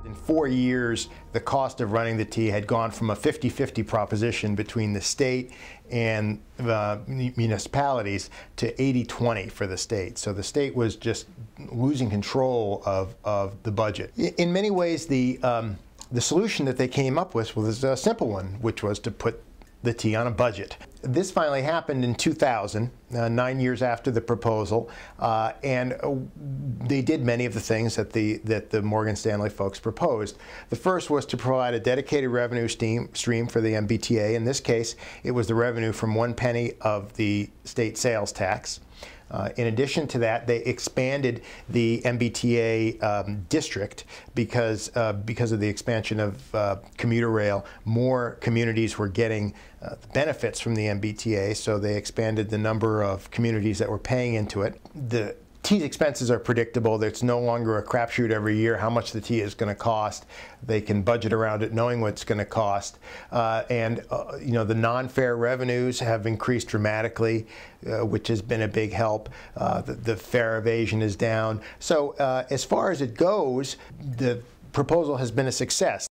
In 4 years, the cost of running the T had gone from a 50-50 proposition between the state and municipalities to 80-20 for the state. So the state was just losing control of the budget. In many ways, the solution that they came up with was a simple one, which was to put the T on a budget. This finally happened in 2000, 9 years after the proposal, and they did many of the things that the Morgan Stanley folks proposed. The first was to provide a dedicated revenue stream for the MBTA. In this case, it was the revenue from 1 penny of the state sales tax. In addition to that, they expanded the MBTA district because of the expansion of commuter rail. More communities were getting the benefits from the MBTA, so they expanded the number of communities that were paying into it. The T's expenses are predictable. It's no longer a crapshoot every year how much the T is going to cost. They can budget around it knowing what it's going to cost. You know, the non-fare revenues have increased dramatically, which has been a big help. The fare evasion is down. So as far as it goes, the proposal has been a success.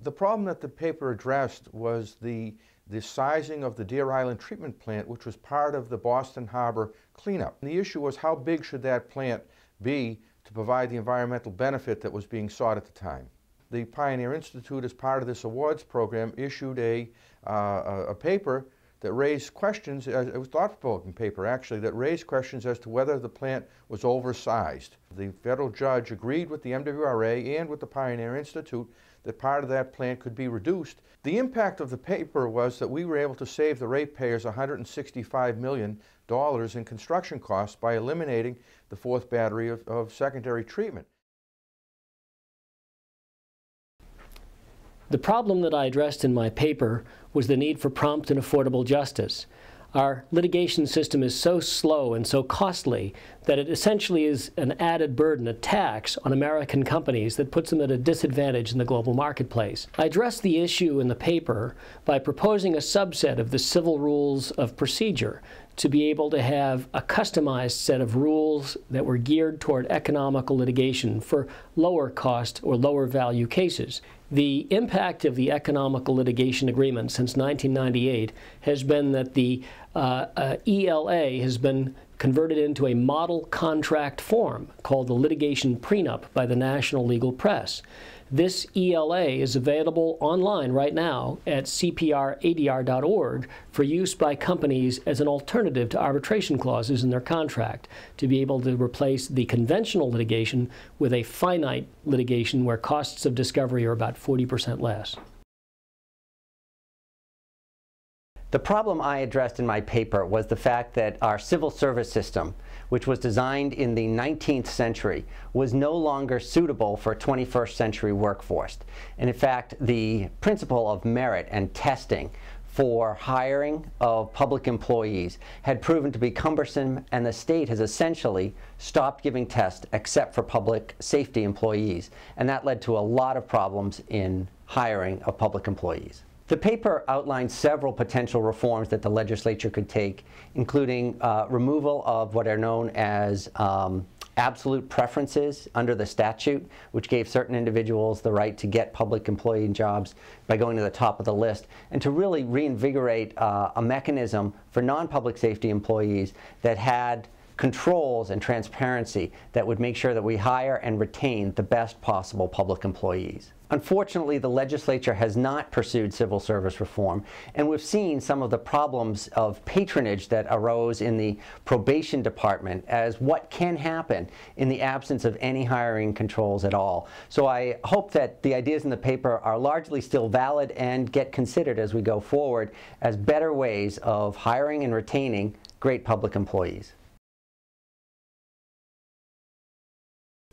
The problem that the paper addressed was the sizing of the Deer Island treatment plant, which was part of the Boston Harbor cleanup. And the issue was, how big should that plant be to provide the environmental benefit that was being sought at the time? The Pioneer Institute, as part of this awards program, issued a paper that raised questions. It was a thought-provoking paper, actually, that raised questions as to whether the plant was oversized. The federal judge agreed with the MWRA and with the Pioneer Institute that part of that plant could be reduced. The impact of the paper was that we were able to save the ratepayers $165 million in construction costs by eliminating the fourth battery of secondary treatment. The problem that I addressed in my paper was the need for prompt and affordable justice. Our litigation system is so slow and so costly that it essentially is an added burden, a tax on American companies that puts them at a disadvantage in the global marketplace. I addressed the issue in the paper by proposing a subset of the civil rules of procedure to be able to have a customized set of rules that were geared toward economical litigation for lower cost or lower value cases. The impact of the economical litigation agreement since 1998 has been that the ELA has been converted into a model contract form called the litigation prenup by the National Legal Press. This ELA is available online right now at cpradr.org for use by companies as an alternative to arbitration clauses in their contract, to be able to replace the conventional litigation with a finite litigation where costs of discovery are about 40% less. The problem I addressed in my paper was the fact that our civil service system, which was designed in the 19th century, was no longer suitable for a 21st century workforce. And in fact, the principle of merit and testing for hiring of public employees had proven to be cumbersome, and the state has essentially stopped giving tests except for public safety employees. And that led to a lot of problems in hiring of public employees. The paper outlines several potential reforms that the legislature could take, including removal of what are known as absolute preferences under the statute, which gave certain individuals the right to get public employee jobs by going to the top of the list, and to really reinvigorate a mechanism for non-public safety employees that had controls and transparency that would make sure that we hire and retain the best possible public employees. Unfortunately, the legislature has not pursued civil service reform, and we've seen some of the problems of patronage that arose in the probation department as what can happen in the absence of any hiring controls at all. So I hope that the ideas in the paper are largely still valid and get considered as we go forward as better ways of hiring and retaining great public employees.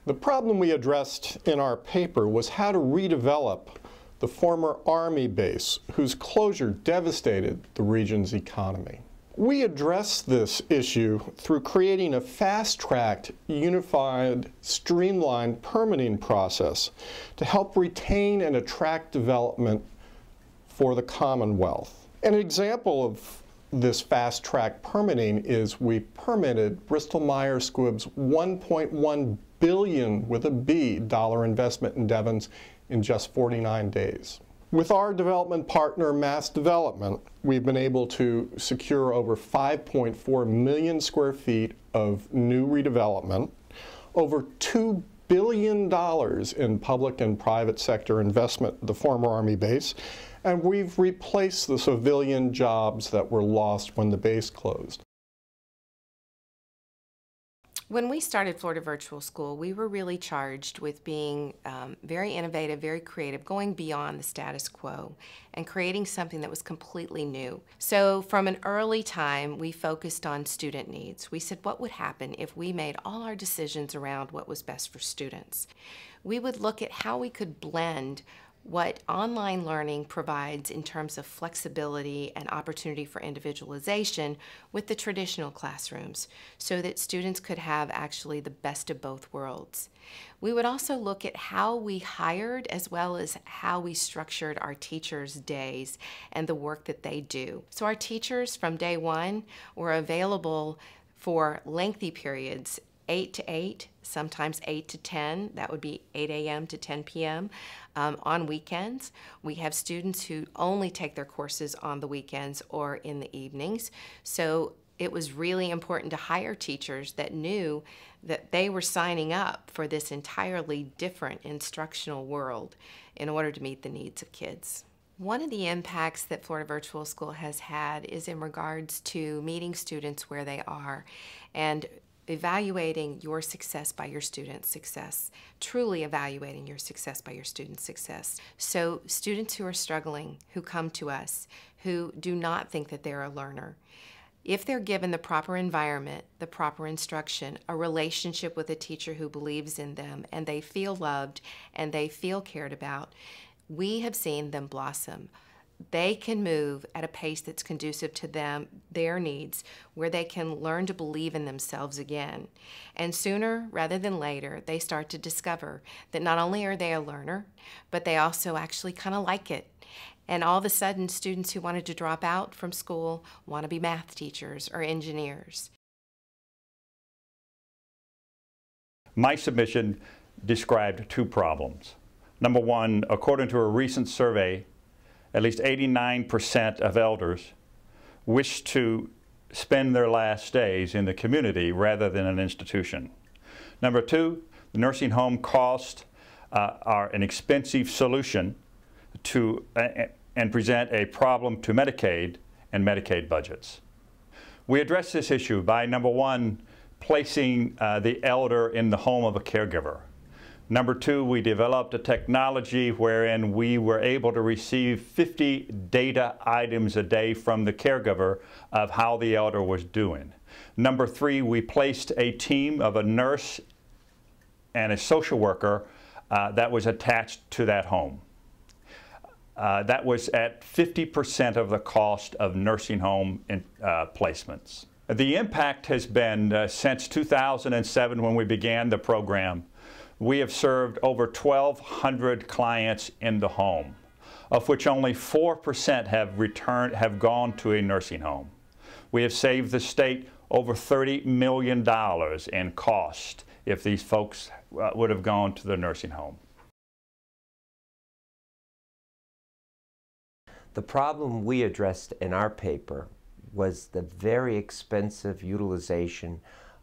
The problem we addressed in our paper was how to redevelop the former Army base, whose closure devastated the region's economy. We addressed this issue through creating a fast-tracked, unified, streamlined permitting process to help retain and attract development for the Commonwealth. An example of this fast-track permitting is we permitted Bristol Myers Squibb's $1.1 billion with a B dollar investment in Devens in just 49 days. With our development partner, Mass Development, we've been able to secure over 5.4 million square feet of new redevelopment, over $2 billion in public and private sector investment at the former Army base, and we've replaced the civilian jobs that were lost when the base closed. When we started Florida Virtual School, we were really charged with being very innovative, very creative, going beyond the status quo and creating something that was completely new. So from an early time, we focused on student needs. We said, what would happen if we made all our decisions around what was best for students? We would look at how we could blend what online learning provides in terms of flexibility and opportunity for individualization with the traditional classrooms so that students could have actually the best of both worlds. We would also look at how we hired as well as how we structured our teachers' days and the work that they do. So our teachers from day one were available for lengthy periods, 8 to 8, sometimes 8 to 10. That would be 8 a.m. to 10 p.m. On weekends. We have students who only take their courses on the weekends or in the evenings. So it was really important to hire teachers that knew that they were signing up for this entirely different instructional world in order to meet the needs of kids. One of the impacts that Florida Virtual School has had is in regards to meeting students where they are and evaluating your success by your students' success, truly evaluating your success by your students' success. So students who are struggling, who come to us, who do not think that they're a learner, if they're given the proper environment, the proper instruction, a relationship with a teacher who believes in them, and they feel loved and they feel cared about, we have seen them blossom. They can move at a pace that's conducive to them, their needs, where they can learn to believe in themselves again. And sooner rather than later, they start to discover that not only are they a learner, but they also actually kind of like it. And all of a sudden, students who wanted to drop out from school want to be math teachers or engineers. My submission described two problems. Number one, according to a recent survey, at least 89% of elders wish to spend their last days in the community rather than an institution. Number two, the nursing home costs are an expensive solution to and present a problem to Medicaid and Medicaid budgets. We address this issue by, number one, placing the elder in the home of a caregiver. Number two, we developed a technology wherein we were able to receive 50 data items a day from the caregiver of how the elder was doing. Number three, we placed a team of a nurse and a social worker that was attached to that home. That was at 50% of the cost of nursing home placements. The impact has been, since 2007 when we began the program, we have served over 1,200 clients in the home, of which only 4% have gone to a nursing home. We have saved the state over $30 million in cost if these folks would have gone to the nursing home. The problem we addressed in our paper was the very expensive utilization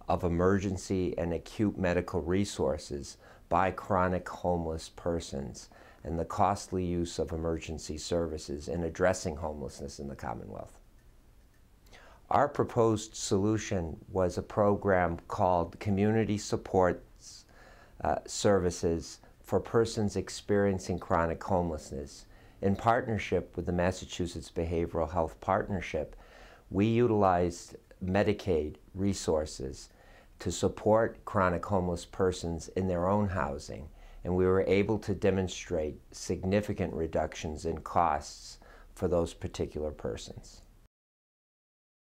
of emergency and acute medical resources by chronic homeless persons and the costly use of emergency services in addressing homelessness in the Commonwealth. Our proposed solution was a program called Community Support Services for Persons Experiencing Chronic Homelessness. In partnership with the Massachusetts Behavioral Health Partnership, we utilized Medicaid resources to support chronic homeless persons in their own housing, and we were able to demonstrate significant reductions in costs for those particular persons.